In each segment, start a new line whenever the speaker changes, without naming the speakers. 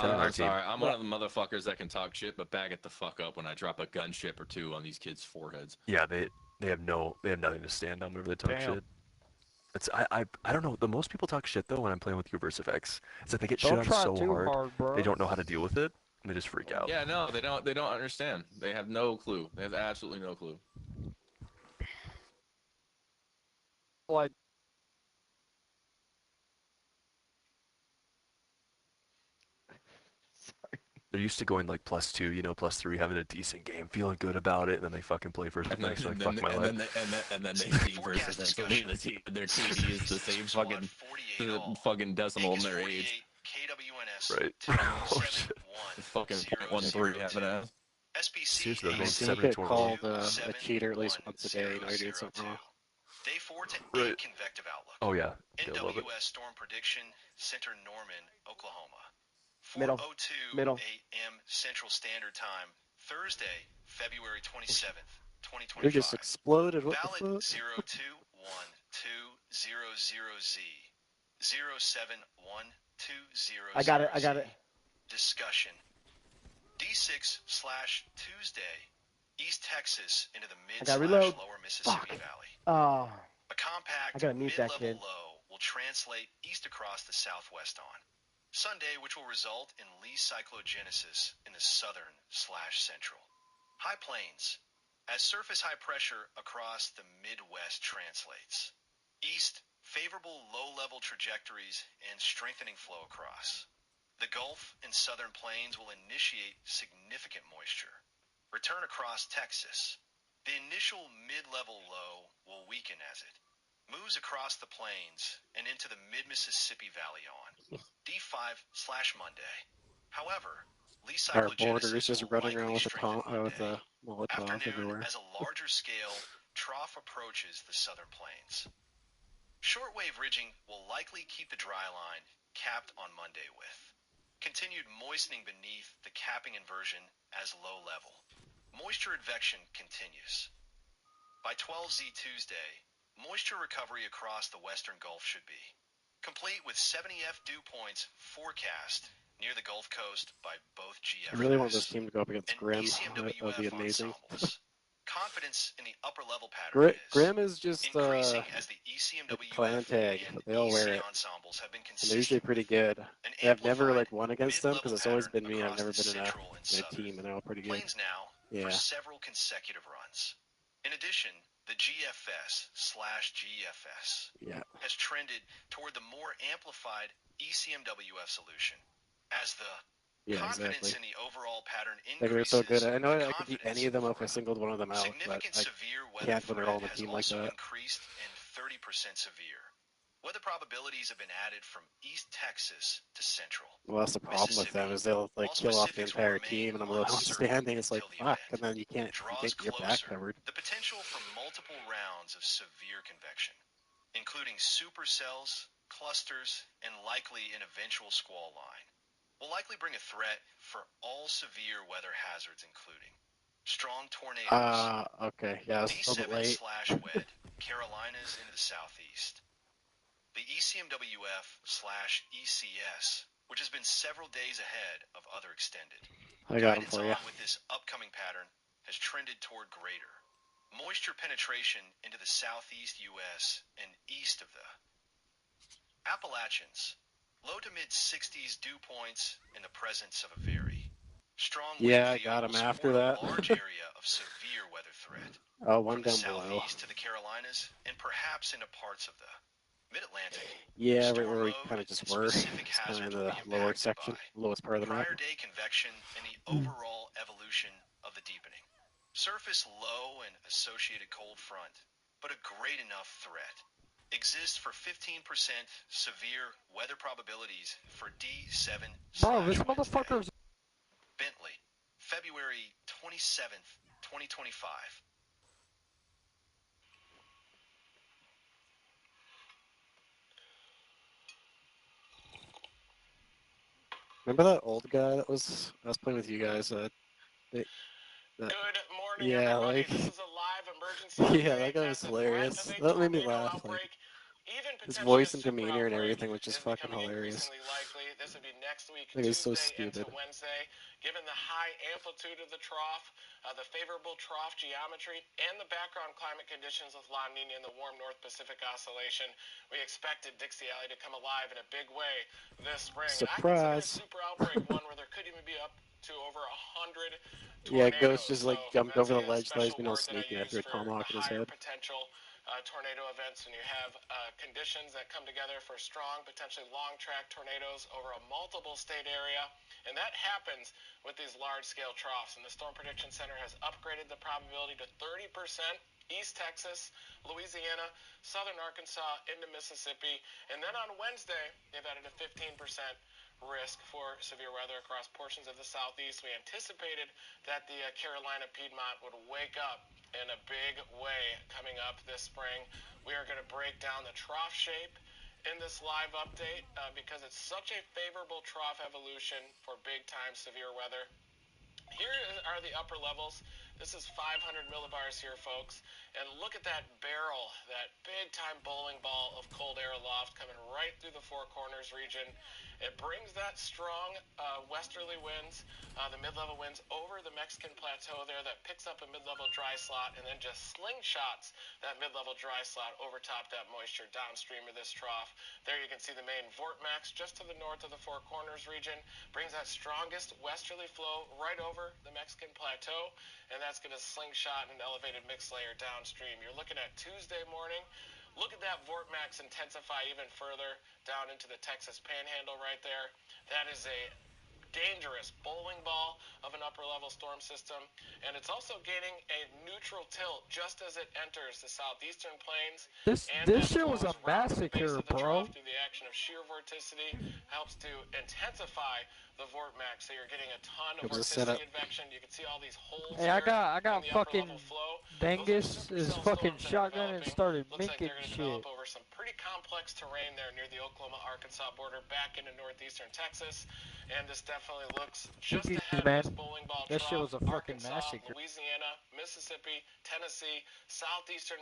10 on our
I'm
team.
sorry. I'm one of the motherfuckers that can talk shit, but bag it the fuck up when I drop a gunship or two on these kids' foreheads.
Yeah, they have nothing to stand on whenever they talk
Damn.
shit. I don't know. The most people talk shit though when I'm playing with you versus FX. It's that they get shit
Don't
on
try
so
too
hard,
hard,
they
bro.
don't know how to deal with it, and they just freak out.
Yeah, no, they don't. They don't understand. They have no clue. They have absolutely no clue.
Like,
They're used to going like +2, +3, having a decent game, feeling good about it, and then they fucking play versus
And then
FX. They're like,
and
fuck
then
my
and
life.
then they, and then they see versus X and their TD is the same fucking decimal in their age.
Right. Oh shit.
Fucking .13 half an ass.
Seriously, they're going
so you
7 and
get
21.
called a cheater at least once a day. You know you're doing something wrong.
Day 4 to 8
Right.
convective outlook.
Oh yeah, they'll love it.
NWS Storm Prediction Center, Norman, Oklahoma.
Middle.
4:02 a.m. Central Standard Time, Thursday, February 27th,
You just
2025.
exploded. What
Valid
the fuck?
021200Z 071200Z.
I got it.
Discussion. D6/Tuesday, East Texas into the
gotta reload.
mid/lower Mississippi
Fuck.
Valley.
Oh,
A compact
I gotta mute that
mid-level
kid.
low will translate east across the southwest on Sunday, which will result in Lee cyclogenesis in the southern/central. High plains, as surface high pressure across the Midwest translates. East, favorable low-level trajectories and strengthening flow across. The Gulf and southern plains will initiate significant moisture. Return across Texas. The initial mid-level low will weaken as it moves across the plains and into the mid-Mississippi Valley on D5/Monday. However, Lee
Our border is
cyclogenesis
just
will
running around
likely
with a
strengthen
with
Monday.
a Molotov
Afternoon,
everywhere.
as a larger scale trough approaches the southern plains. Shortwave ridging will likely keep the dry line capped on Monday with continued moistening beneath the capping inversion as low level. Moisture advection continues. By 12Z Tuesday, moisture recovery across the western Gulf should be complete with 70F dew points forecast near the Gulf Coast by both GFS.
I really want this team to go up against
and
Grim.
ECMWF
That would be amazing.
ensembles. Confidence in the upper level pattern is
Grim is just
increasing as the
like
ECMWF
clan tag.
and
They all wear
EC
it.
ensembles have been
And they're usually
consistent.
pretty good.
An
And I've never
amplified
won against them because
mid-level
it's always
pattern
been me. I've
across
never
the
been in a
central and southern
team, and they're all pretty good.
plains now for several consecutive runs. In addition, the GFS/GFS has trended toward the more amplified ECMWF solution as the confidence in the overall pattern increases.
They're so good. I know I could beat any of them if I singled one of them out, but
Significant
I
severe weather
can't when they're all
threat
on a
has
team like
also
that.
increased and 30% severe. Weather probabilities have been added from East Texas to Central.
Well, that's the problem with them is they'll like kill off the entire team, and I'm really outstanding. It's like fuck, and then you can't get your back covered.
The potential for multiple rounds of severe convection, including supercells, clusters, and likely an eventual squall line, will likely bring a threat for all severe weather hazards, including strong tornadoes.
Okay, yeah, it's a little bit late.
D7/wet, Carolinas into the southeast. The ECMWF/ECS, which has been several days ahead of other extended.
I got them
Guidance
for you.
on with this upcoming pattern has trended toward greater moisture penetration into the southeast U.S. and east of the Appalachians. Low to mid 60s dew points in the presence of a very strong wind
Yeah, I
field
got him
will
after
support
that.
a large area of severe weather threat.
Oh, one
from the
down below.
southeast to the Carolinas and perhaps into parts of the Mid-Atlantic.
Yeah, right
Storm
where we
load
kind of just
and
were.
specific
It's kind of
hazards
in
will
the
be
lower
impacted
section,
by
lowest part of the map.
prior day convection and the overall evolution of the deepening. Surface low and associated cold front, but a great enough threat. Exists for 15% severe weather probabilities for D7/Wednesday.
Bro, this motherfucker's.
Bentley, February 27th, 2025.
Remember that old guy that was I was playing with you guys?
Good morning,
yeah,
everybody.
like
This is a live emergency.
yeah, that guy was hilarious. That made me laugh. Like his voice and demeanor and everything was just fucking hilarious.
this would be next week,
It is so
Tuesday into
stupid.
Wednesday. Given the high amplitude of the trough, the favorable trough geometry, and the background climate conditions with La Nina and the warm North Pacific Oscillation, we expected Dixie Alley to come alive in a big way this spring.
Surprise!
And I consider super outbreak one where there could even be up to over 100 tornadoes.
Yeah, Ghost just like
So
jumped
that's
over the
a
ledge, thought he was
special
being all
word that I
sneaky
use
after a
for
tomahawk in his
higher
head.
potential tornado events when you have conditions that come together for strong, potentially long track tornadoes over a multiple state area. And that happens with these large scale troughs. And the Storm Prediction Center has upgraded the probability to 30%. East Texas, Louisiana, southern Arkansas, into Mississippi. And then on Wednesday, they've added a 15% risk for severe weather across portions of the southeast. We anticipated that the Carolina Piedmont would wake up in a big way coming up this spring. We are going to break down the trough shape in this live update because it's such a favorable trough evolution for big time severe weather. Here are the upper levels. This is 500 millibars here, folks. And look at that barrel, that big-time bowling ball of cold air aloft coming right through the Four Corners region. It brings that strong westerly winds, the mid-level winds over the Mexican plateau there that picks up a mid-level dry slot and then just slingshots that mid-level dry slot over top that moisture downstream of this trough. There you can see the main vortex just to the north of the Four Corners region. Brings that strongest westerly flow right over the Mexican plateau, and that's going to slingshot an elevated mixed layer downstream. You're looking at Tuesday morning. Look at that vortex intensify even further down into the Texas Panhandle right there. That is a dangerous bowling ball of an upper level storm system, and it's also gaining a neutral tilt just as it enters the southeastern plains.
This shit was a massacre, bro.
Through the action of shear vorticity helps to intensify the vortex, so you're getting a ton of
It was a setup.
vorticity advection. You can see all these holes
Hey, I got
in the
fucking
upper level flow.
Dengus is fucking shotgun and started
Looks like
making
they're going to
shit.
develop over some pretty complex terrain there near the Oklahoma-Arkansas border back into northeastern Texas. And this definitely looks just ahead
man.
of this bowling ball
That
trough.
shit was a fucking
Arkansas,
massacre.
Louisiana, Mississippi, Tennessee, southeastern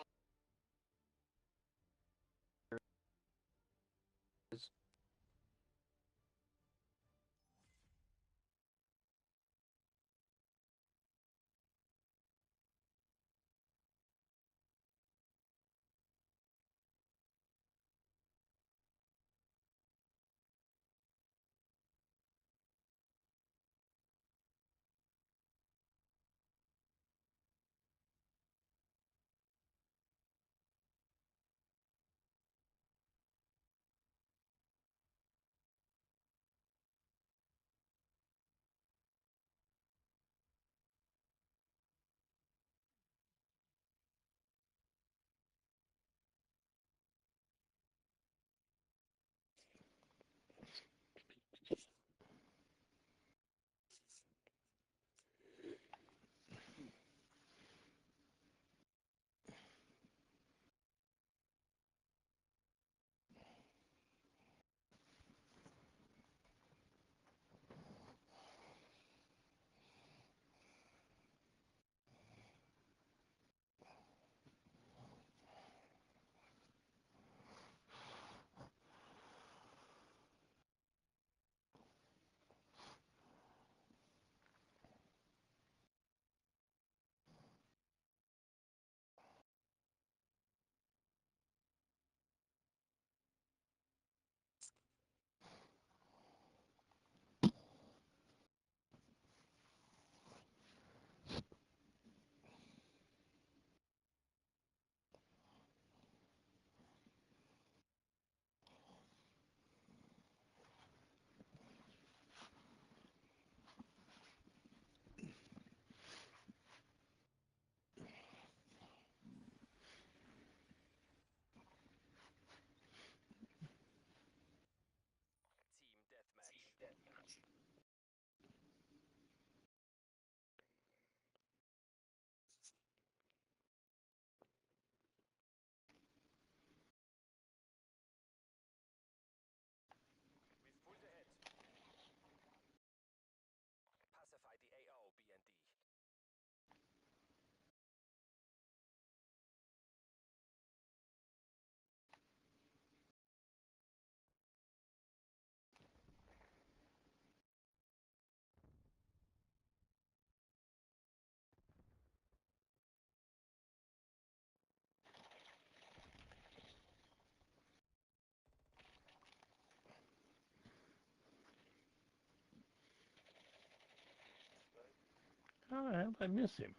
How the hell did I miss him?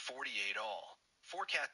.48 all. Forecast.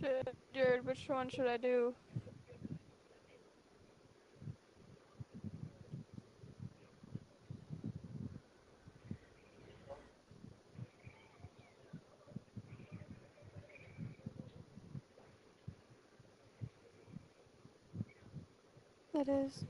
Shit, Jared, which one should I do? It is.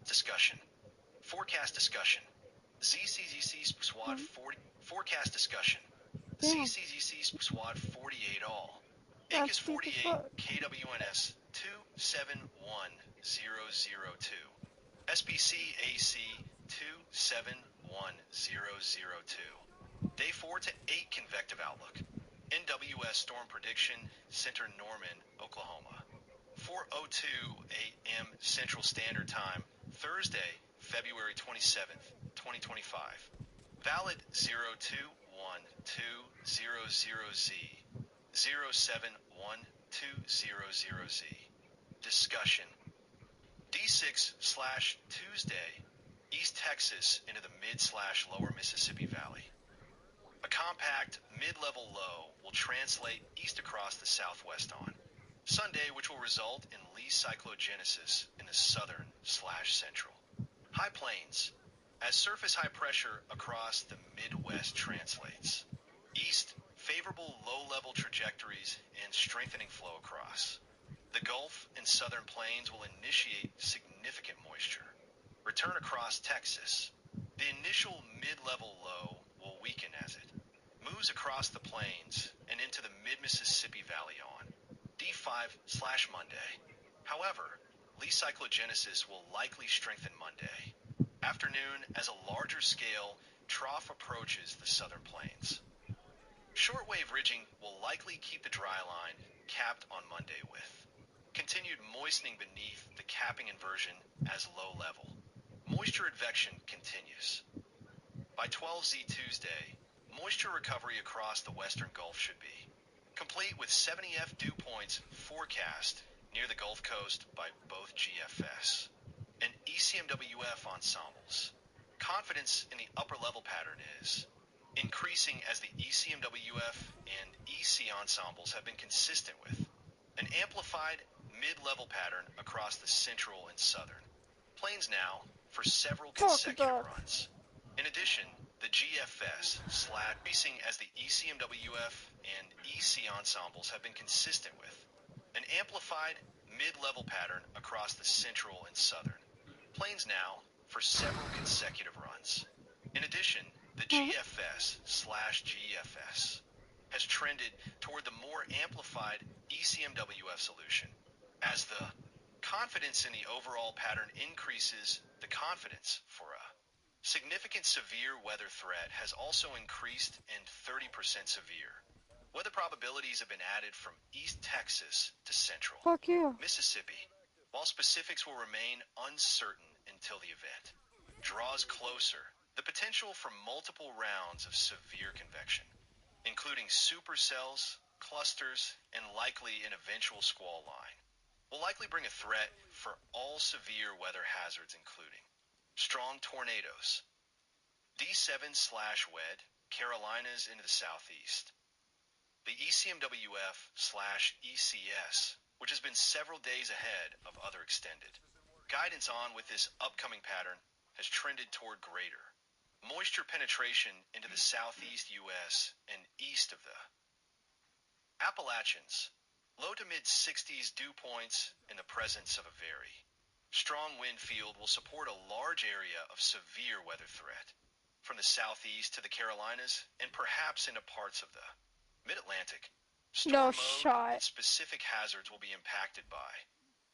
Discussion. Forecast discussion. ZCZC SWAT 40. Forecast discussion.
Damn.
ZCZC SWAT 48 all.
That's
ACUS
deep as
48
fuck.
KWNS 271002. SBC AC 271002. Day 4 to 8 convective outlook. NWS storm prediction center Norman, Oklahoma. 4:02 a.m. Central Standard Time, Thursday, February 27th, 2025. Valid 021200Z 071200Z. Discussion. D6/Tuesday, East Texas into the mid/lower Mississippi Valley. A compact mid-level low will translate east across the southwest on Sunday, which will result in least cyclogenesis in the southern/central high plains, as surface high pressure across the Midwest translates east, favorable low-level trajectories and strengthening flow across. The Gulf and southern plains will initiate significant moisture. Return across Texas. The initial mid-level low will weaken as it moves across the plains and into the mid-Mississippi Valley on D5/Monday. However, least cyclogenesis will likely strengthen Monday afternoon as a larger scale trough approaches the southern plains. Shortwave ridging will likely keep the dry line capped on Monday with continued moistening beneath the capping inversion as low level. Moisture advection continues. By 12Z Tuesday, moisture recovery across the western Gulf should be complete with 70F dew points forecast near the Gulf Coast by both GFS and ECMWF ensembles. Confidence in the upper level pattern is increasing as the ECMWF and EC ensembles have been consistent with an amplified mid-level pattern across the central and southern plains now for several consecutive runs. In addition, the GFS/increasing as the ECMWF and EC ensembles have been consistent with an amplified mid-level pattern across the central and southern plains now for several consecutive runs. In addition, the GFS/GFS has trended toward the more amplified ECMWF solution. As the confidence in the overall pattern increases, the confidence for a significant severe weather threat has also increased and 30% severe. Weather probabilities have been added from East Texas to Central
Fuck you.
Mississippi, while specifics will remain uncertain until the event draws closer. The potential for multiple rounds of severe convection, including supercells, clusters, and likely an eventual squall line, will likely bring a threat for all severe weather hazards, including strong tornadoes, D7/WED, Carolinas into the southeast, the ECMWF/ECS, which has been several days ahead of other extended. Guidance on with this upcoming pattern has trended toward greater moisture penetration into the southeast U.S. and east of the Appalachians. Low to mid 60s dew points in the presence of a very strong wind field will support a large area of severe weather threat from the southeast to the Carolinas and perhaps into parts of the mid-Atlantic. Storm
No
mode
shot.
and specific hazards will be impacted by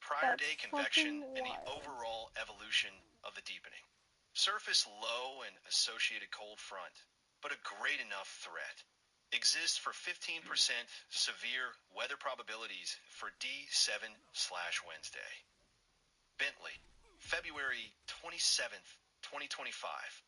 prior
That's
day convection
fucking
and the
wild.
overall evolution of the deepening surface low and associated cold front but a great enough threat. Exists for 15% severe weather probabilities for D7/Wednesday. Bentley, February 27th, 2025.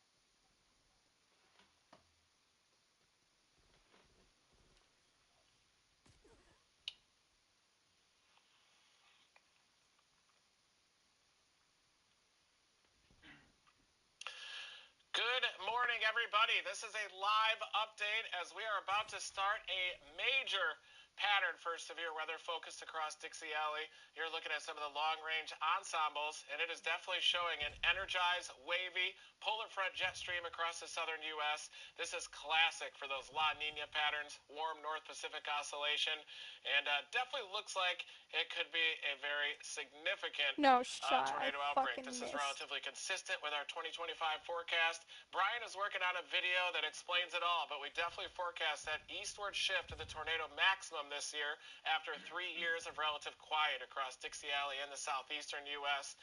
Good morning, everybody. This is a live update as we are about to start a major pattern for severe weather focused across Dixie Alley. You're looking at some of the long-range ensembles, and it is definitely showing an energized, wavy, polar front jet stream across the southern U.S. This is classic for those La Nina patterns, warm North Pacific oscillation, and definitely looks like it could be a very significant
No shot.
tornado
I
outbreak.
fucking
This is
missed.
relatively consistent with our 2025 forecast. Brian is working on a video that explains it all, but we definitely forecast that eastward shift of the tornado maximum this year after 3 years of relative quiet across Dixie Alley and the southeastern U.S.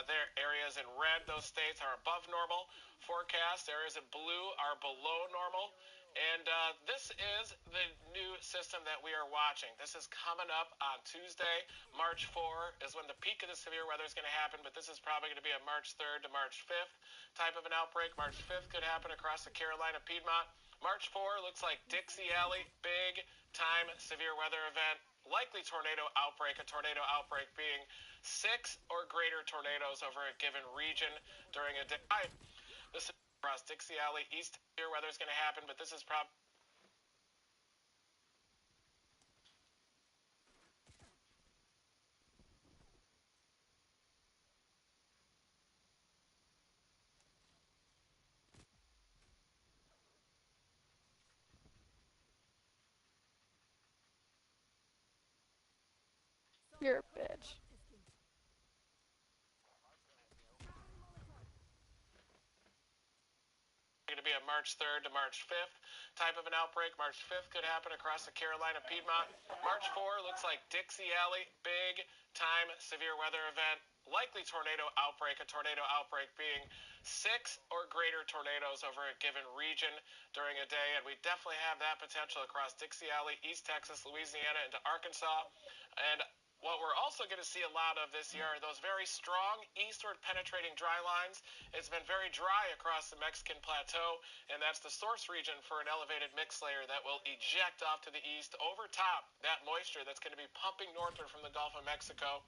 There areas in red, those states are above normal forecast. Areas in blue are below normal. And this is the new system that we are watching. This is coming up on Tuesday. March 4 is when the peak of the severe weather is going to happen, but this is probably going to be a March 3rd to March 5th type of an outbreak. March 5th could happen across the Carolina Piedmont. March 4 looks like Dixie Alley, big time severe weather event. Likely tornado outbreak, a tornado outbreak being 6 or greater tornadoes over a given region during a day. This is across Dixie Alley, east severe weather is going to happen, but this is probably
You're a bitch.
going to be a March 3rd to March 5th type of an outbreak. March 5th could happen across the Carolina Piedmont. March 4 looks like Dixie Alley, big time severe weather event. Likely tornado outbreak, a tornado outbreak being 6 or greater tornadoes over a given region during a day. And we definitely have that potential across Dixie Alley, East Texas, Louisiana, into Arkansas. And what we're also going to see a lot of this year are those very strong eastward penetrating dry lines. It's been very dry across the Mexican plateau, and that's the source region for an elevated mix layer that will eject off to the east over top that moisture that's going to be pumping northward from the Gulf of Mexico.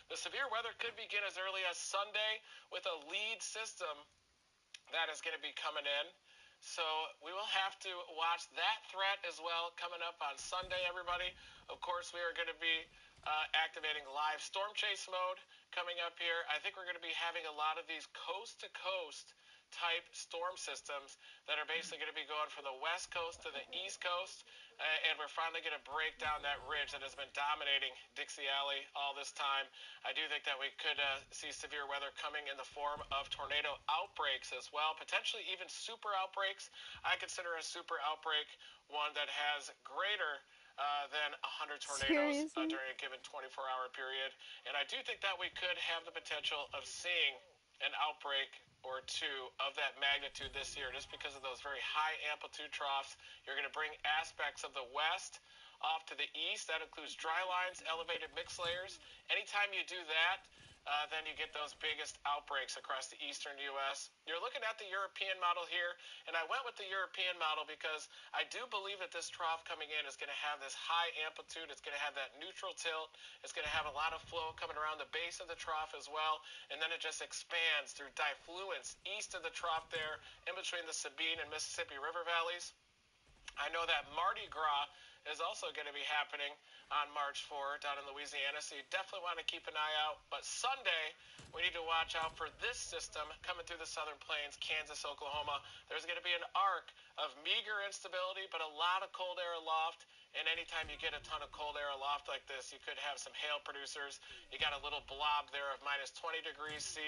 The severe weather could begin as early as Sunday with a lead system that is going to be coming in. So we will have to watch that threat as well coming up on Sunday, everybody. Of course, we are going to be activating live storm chase mode coming up here. I think we're going to be having a lot of these coast-to-coast type storm systems that are basically going to be going from the west coast to the east coast, and we're finally going to break down that ridge that has been dominating Dixie Alley all this time. I do think that we could see severe weather coming in the form of tornado outbreaks as well, potentially even super outbreaks. I consider a super outbreak one that has greater than 100 tornadoes during a given 24-hour period. And I do think that we could have the potential of seeing an outbreak or two of that magnitude this year just because of those very high amplitude troughs. You're going to bring aspects of the west off to the east. That includes dry lines, elevated mix layers. Anytime you do that, then you get those biggest outbreaks across the eastern U.S. You're looking at the European model here, and I went with the European model because I do believe that this trough coming in is going to have this high amplitude. It's going to have that neutral tilt. It's going to have a lot of flow coming around the base of the trough as well, and then it just expands through diffluence east of the trough there in between the Sabine and Mississippi River valleys. I know that Mardi Gras is also going to be happening on March 4 down in Louisiana, so you definitely want to keep an eye out. But Sunday, we need to watch out for this system coming through the southern plains, Kansas, Oklahoma. There's going to be an arc of meager instability, but a lot of cold air aloft. And anytime you get a ton of cold air aloft like this, you could have some hail producers. You got a little blob there of minus 20 degrees C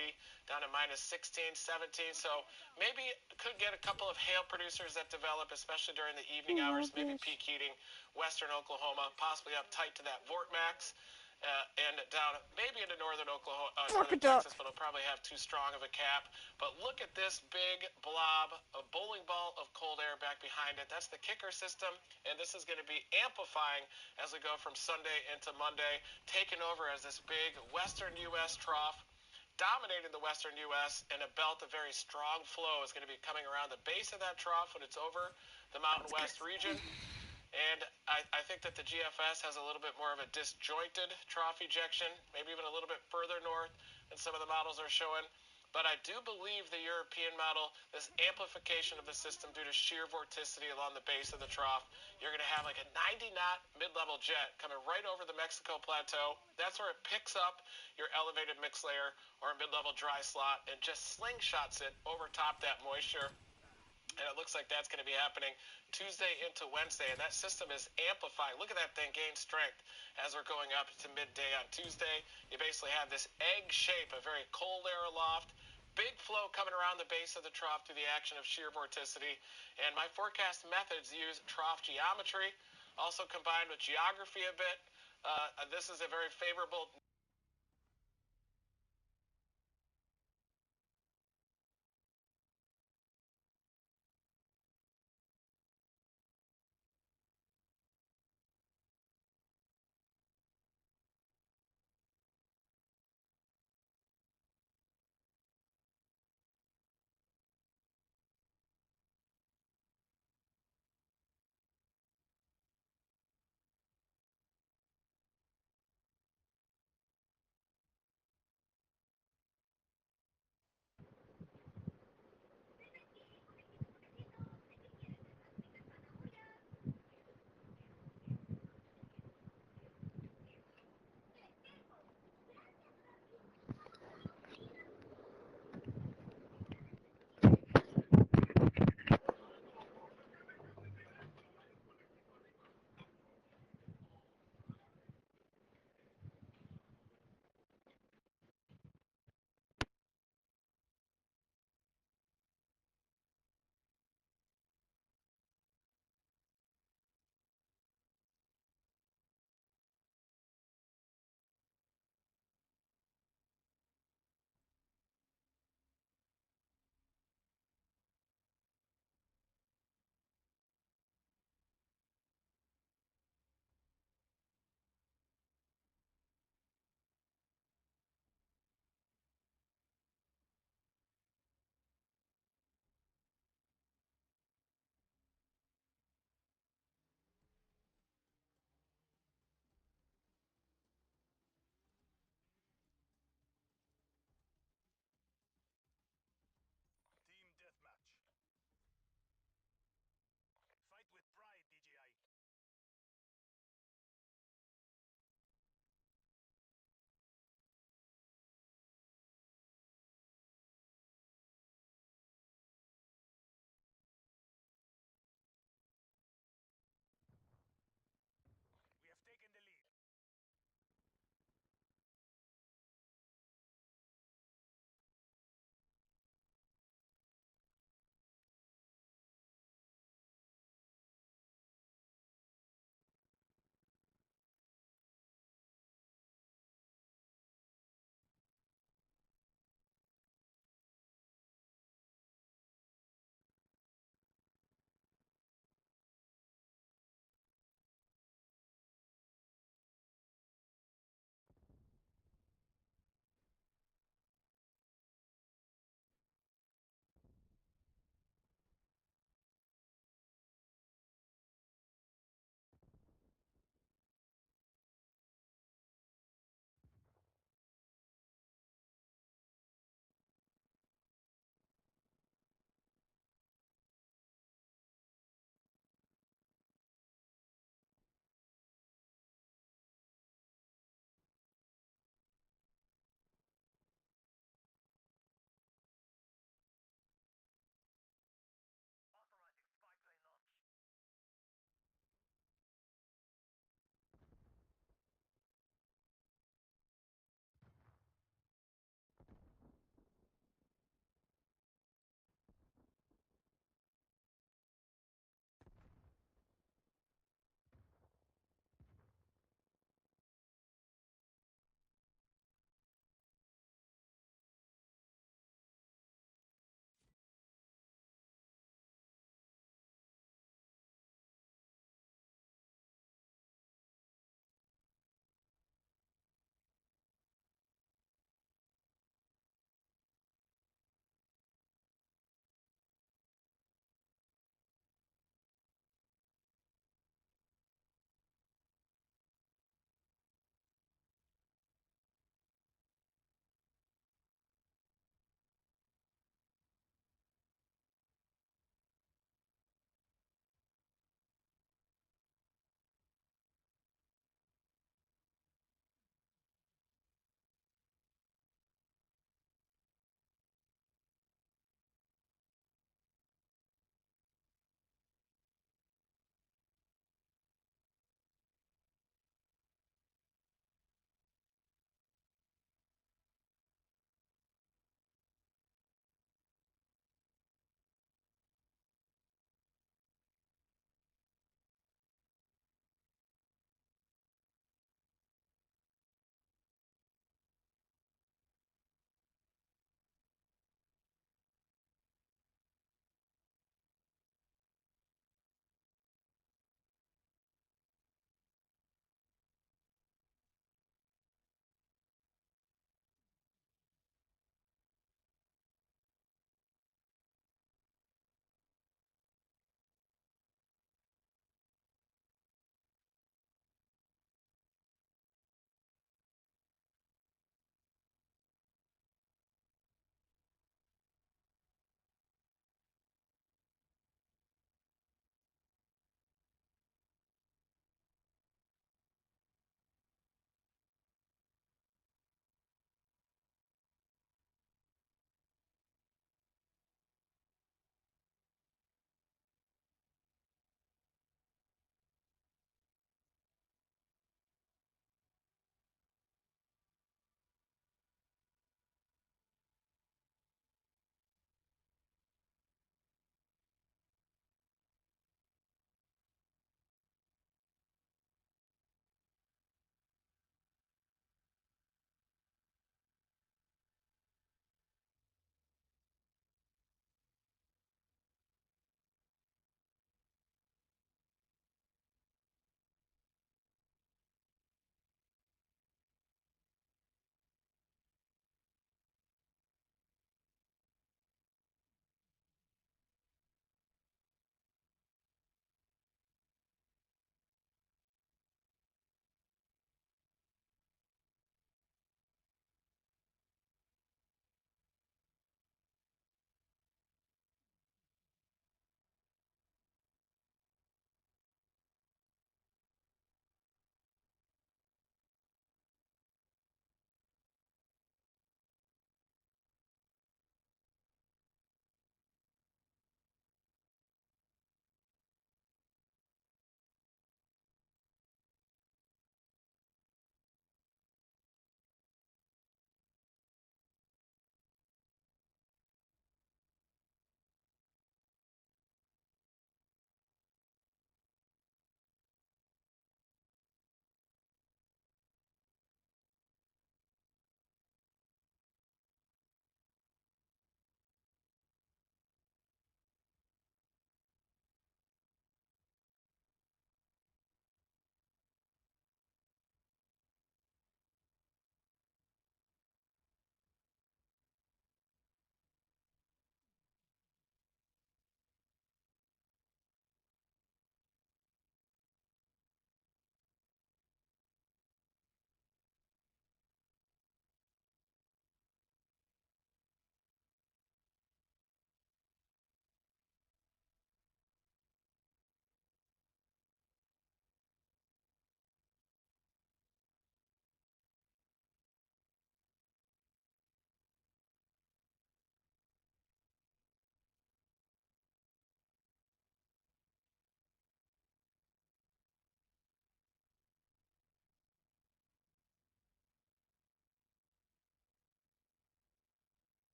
down to minus 16, 17. So maybe could get a couple of hail producers that develop, especially during the evening hours, maybe peak heating western Oklahoma, possibly up tight to that vortex. And down maybe into northern Oklahoma, northern Texas, but it'll probably have too strong of a cap. But look at this big blob, a bowling ball of cold air back behind it. That's the kicker system, and this is going to be amplifying as we go from Sunday into Monday, taking over as this big western U.S. trough, dominating the western U.S., and a belt of very strong flow is going to be coming around the base of that trough when it's over the Mountain West region. And I think that the GFS has a little bit more of a disjointed trough ejection, maybe even a little bit further north than some of the models are showing. But I do believe the European model, this amplification of the system due to shear vorticity along the base of the trough, you're going to have like a 90-knot mid-level jet coming right over the Mexico Plateau. That's where it picks up your elevated mix layer or a mid-level dry slot and just slingshots it over top that moisture. And it looks like that's going to be happening Tuesday into Wednesday. And that system is amplifying. Look at that thing gain strength as we're going up to midday on Tuesday. You basically have this egg shape, a very cold air aloft. Big flow coming around the base of the trough through the action of shear vorticity. And my forecast methods use trough geometry, also combined with geography a bit. This is a very favorable